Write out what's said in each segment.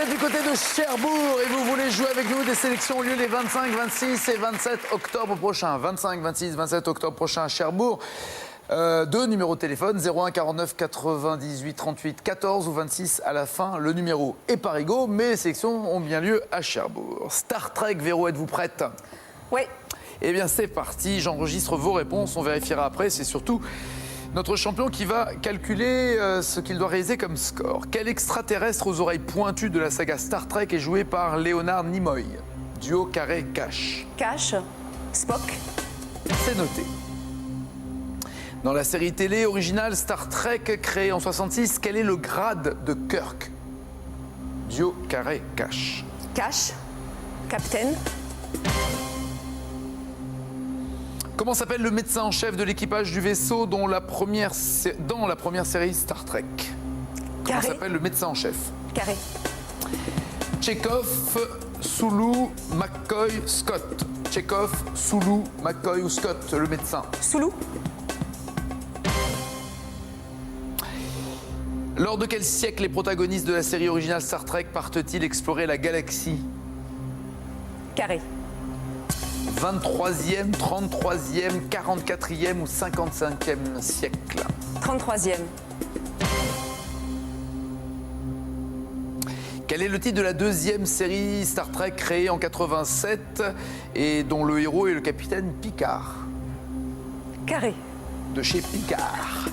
êtes du côté de Cherbourg et vous voulez jouer avec nous, des sélections ont lieu les 25, 26 et 27 octobre prochains. 25, 26, 27 octobre prochain à Cherbourg. Deux numéros de téléphone, 01 49 98 38 14 ou 26 à la fin. Le numéro est parigo, mais les sélections ont bien lieu à Cherbourg. Star Trek, Véro, êtes-vous prête? Oui. Eh bien, c'est parti. J'enregistre vos réponses. On vérifiera après. C'est surtout notre champion qui va calculer ce qu'il doit réaliser comme score. Quel extraterrestre aux oreilles pointues de la saga Star Trek est joué par Leonard Nimoy? Duo, carré, cash. Cash. Spock. C'est noté. Dans la série télé originale Star Trek créée en 66, quel est le grade de Kirk? Duo, carré, cash. Cash. Captain. Comment s'appelle le médecin en chef de l'équipage du vaisseau dans la première série Star Trek? Comment Carré. s'appelle le médecin en chef? Carré. Chekhov, Sulu, McCoy, Scott. Chekhov, Sulu, McCoy ou Scott, le médecin. Sulu. Lors de quel siècle les protagonistes de la série originale Star Trek partent-ils explorer la galaxie? Carré. 23e, 33e, 44e ou 55e siècle? 33e. Quel est le titre de la deuxième série Star Trek créée en 87 et dont le héros est le capitaine Picard? Carré. De chez Picard.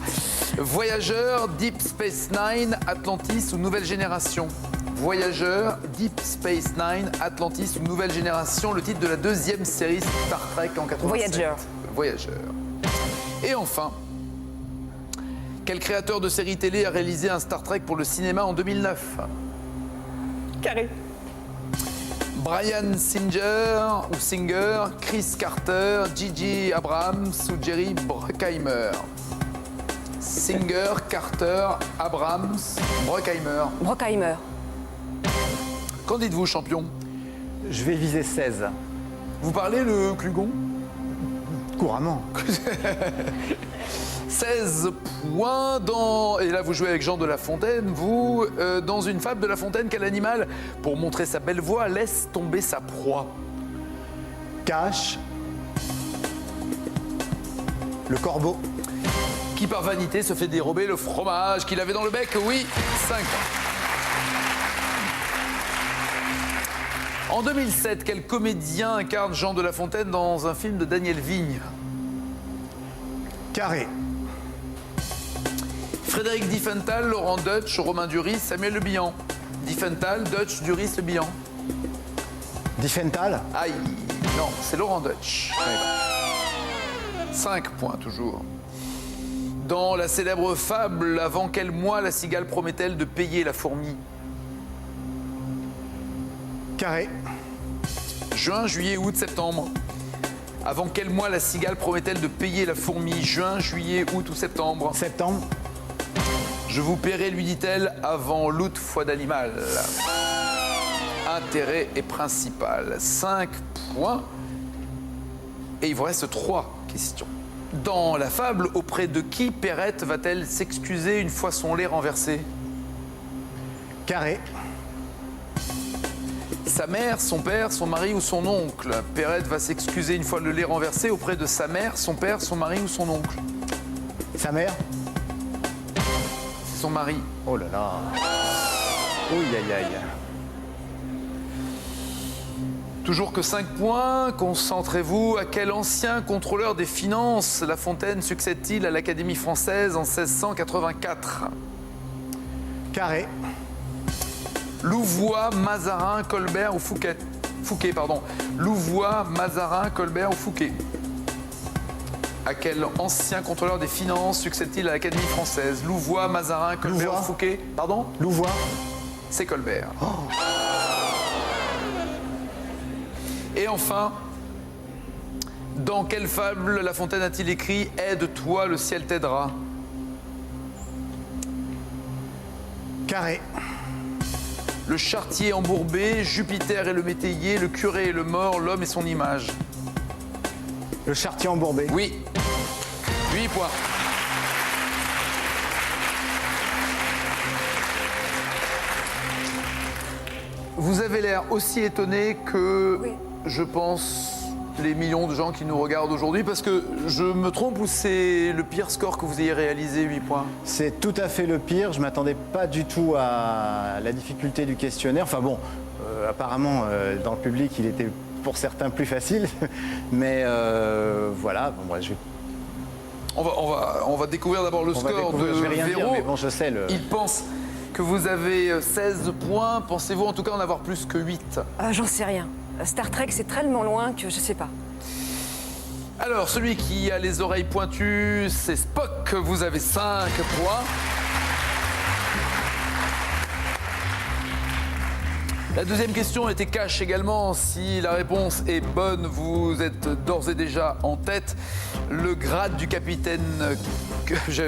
Voyageur, Deep Space Nine, Atlantis ou Nouvelle Génération? Voyageur, Deep Space Nine, Atlantis ou Nouvelle Génération, le titre de la deuxième série Star Trek en 87. Voyager. Voyageur. Et enfin, quel créateur de série télé a réalisé un Star Trek pour le cinéma en 2009? Carré. Brian Singer, Chris Carter, J.J. Abrams ou Jerry Bruckheimer? Singer, Carter, Abrams, Bruckheimer. Bruckheimer. Qu'en dites-vous, champion? Je vais viser 16. Vous parlez le Klugon? Couramment. 16 points dans... Et là, vous jouez avec Jean de La Fontaine. Vous, dans une fable de La Fontaine, quel animal, pour montrer sa belle voix, laisse tomber sa proie? Cash. Le corbeau. Qui, par vanité, se fait dérober le fromage qu'il avait dans le bec? Oui, 5 points. En 2007, quel comédien incarne Jean de La Fontaine dans un film de Daniel Vigne? Carré. Frédéric Diffenthal, Laurent Deutsch, Romain Duris, Samuel Le Bihan. Diffenthal, Deutsch, Duris, Le Bihan. Diffenthal. Aïe, non, c'est Laurent Deutsch. 5 points toujours. Dans la célèbre fable, avant quel mois la cigale promet-elle de payer la fourmi? Carré. Juin, juillet, août, septembre. Avant quel mois la cigale promet-elle de payer la fourmi? Juin, juillet, août ou septembre? Septembre. Je vous paierai, lui dit-elle, avant l'août, foi d'animal. Intérêt et principal. 5 points. Et il vous reste 3 questions. Dans la fable, auprès de qui Perrette va-t-elle s'excuser une fois son lait renversé? Carré. Sa mère, son père, son mari ou son oncle? Perrette va s'excuser une fois le lait renversé auprès de sa mère, son père, son mari ou son oncle? Sa mère. C'est son mari. Oh là là. Ouh, aïe, aïe. Toujours que 5 points. Concentrez-vous. À quel ancien contrôleur des finances La Fontaine succède-t-il à l'Académie française en 1684? Carré. Louvois, Mazarin, Colbert ou Fouquet? Fouquet, pardon. Louvois, Mazarin, Colbert ou Fouquet? À quel ancien contrôleur des finances succède-t-il à l'Académie française? Louvois, Mazarin, Colbert Louvois. ou Fouquet? Pardon? Louvois. C'est Colbert. Et enfin, dans quelle fable La Fontaine a-t-il écrit « Aide-toi, le ciel t'aidera » Carré. Le charretier embourbé, Jupiter et le métayer, le curé et le mort, l'homme et son image. Le charretier embourbé. Oui. 8 points. Vous avez l'air aussi étonné que, Oui. je pense, les millions de gens qui nous regardent aujourd'hui, parce que je me trompe ou c'est le pire score que vous ayez réalisé, 8 points? C'est tout à fait le pire. Je m'attendais pas du tout à la difficulté du questionnaire. Enfin bon, apparemment, dans le public, il était pour certains plus facile. Mais voilà, bon, moi, je vais On va découvrir d'abord le score de je vais rien dire, Véro. mais bon, je sais le... Il pense que vous avez 16 points. Pensez-vous en tout cas en avoir plus que 8? J'en sais rien. Star Trek, c'est tellement loin que je sais pas. Alors, celui qui a les oreilles pointues, c'est Spock. Vous avez 5 points. La deuxième question était cash également. Si la réponse est bonne, vous êtes d'ores et déjà en tête. Le grade du capitaine...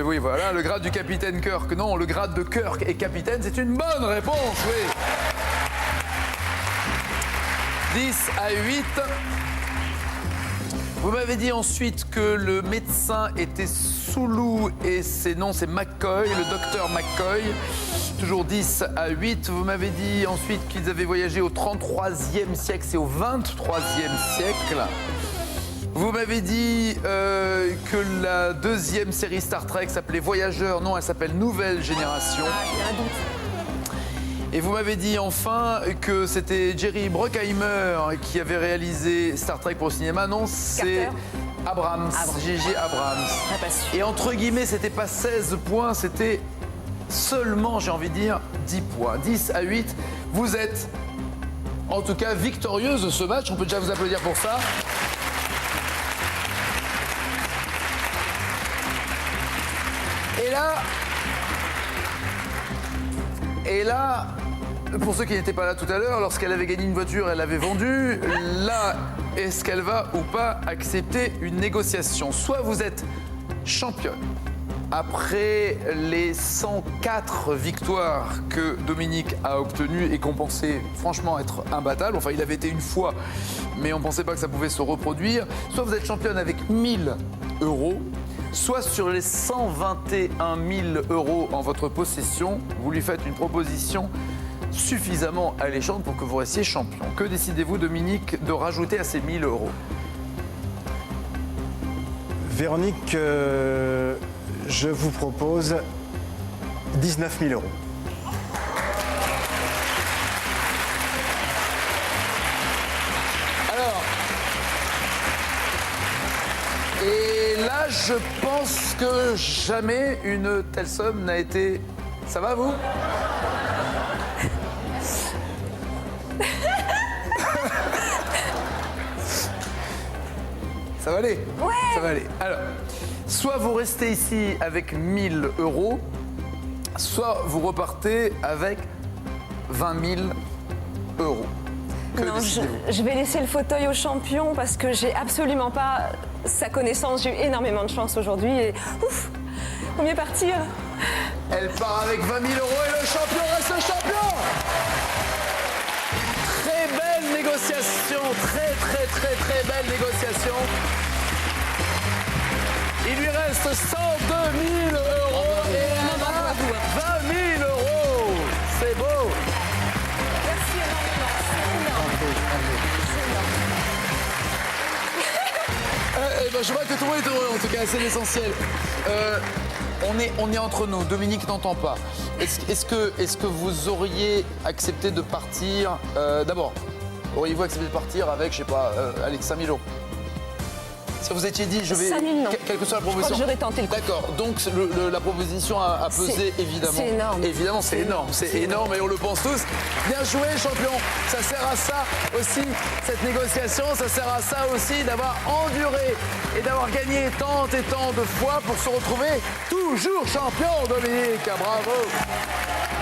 Oui, voilà, le grade du capitaine Kirk. Non, le grade de Kirk et capitaine, c'est une bonne réponse, oui. 10 à 8. Vous m'avez dit ensuite que le médecin était Sulu et c'est McCoy, le docteur McCoy. Toujours 10 à 8. Vous m'avez dit ensuite qu'ils avaient voyagé au 33e siècle, c'est au 23e siècle. Vous m'avez dit que la deuxième série Star Trek s'appelait Voyageurs. Non, elle s'appelle Nouvelle Génération. J'ai un doute. Et vous m'avez dit enfin que c'était Jerry Bruckheimer qui avait réalisé Star Trek pour le cinéma. Non, c'est Abrams, J.J. Abrams. Pas sûr. Et entre guillemets, c'était pas 16 points, c'était seulement, j'ai envie de dire, 10 points. 10 à 8. Vous êtes, en tout cas, victorieuse de ce match. On peut déjà vous applaudir pour ça. Et là, pour ceux qui n'étaient pas là tout à l'heure, lorsqu'elle avait gagné une voiture, elle l'avait vendue. Là, est-ce qu'elle va ou pas accepter une négociation? Soit vous êtes championne. Après les 104 victoires que Dominique a obtenues et qu'on pensait franchement être imbattable, enfin il avait été une fois, mais on ne pensait pas que ça pouvait se reproduire, soit vous êtes championne avec 1000 €, soit sur les 121 000 € en votre possession, vous lui faites une proposition suffisamment alléchante pour que vous restiez champion. Que décidez-vous, Dominique, de rajouter à ces 1000 €? Véronique, je vous propose 19 000 €. Alors, et là, je pense que jamais une telle somme n'a été... Ça va, vous? Ça va aller? Ouais. Ça va aller. Alors, soit vous restez ici avec 1000 €, soit vous repartez avec 20 000 €. Que Non, décidez-vous? je vais laisser le fauteuil au champion parce que j'ai absolument pas sa connaissance. J'ai eu énormément de chance aujourd'hui et ouf, faut mieux partir. Elle part avec 20 000 € et le champion reste champion. Très belle négociation, très belle négociation. Il lui reste 102 000 € et elle a 20 000 €. C'est beau. Merci énormément. Je vois que tout le monde est heureux, en tout cas, c'est l'essentiel. On est entre nous, Dominique n'entend pas. Est-ce que vous auriez accepté de partir d'abord, auriez-vous accepté de partir avec, je sais pas, allez, 5 000 €? Si vous étiez dit, je vais... 5 000, non. Quelle que soit la Je crois proposition. que j'aurais tenté le coup. D'accord, donc la proposition a pesé, évidemment. C'est énorme. Évidemment, c'est énorme. C'est énorme et on le pense tous. Bien joué, champion. Ça sert à ça aussi, cette négociation. Ça sert à ça aussi d'avoir enduré et d'avoir gagné tant et tant de fois pour se retrouver toujours champion, Dominique. Bravo.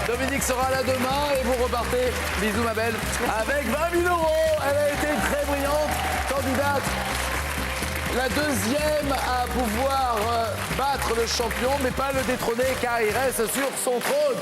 Dominique sera là demain et vous repartez, bisous ma belle, avec 20 000 €. Elle a été une très brillante candidate. La deuxième à pouvoir battre le champion, mais pas le détrôner car il reste sur son trône.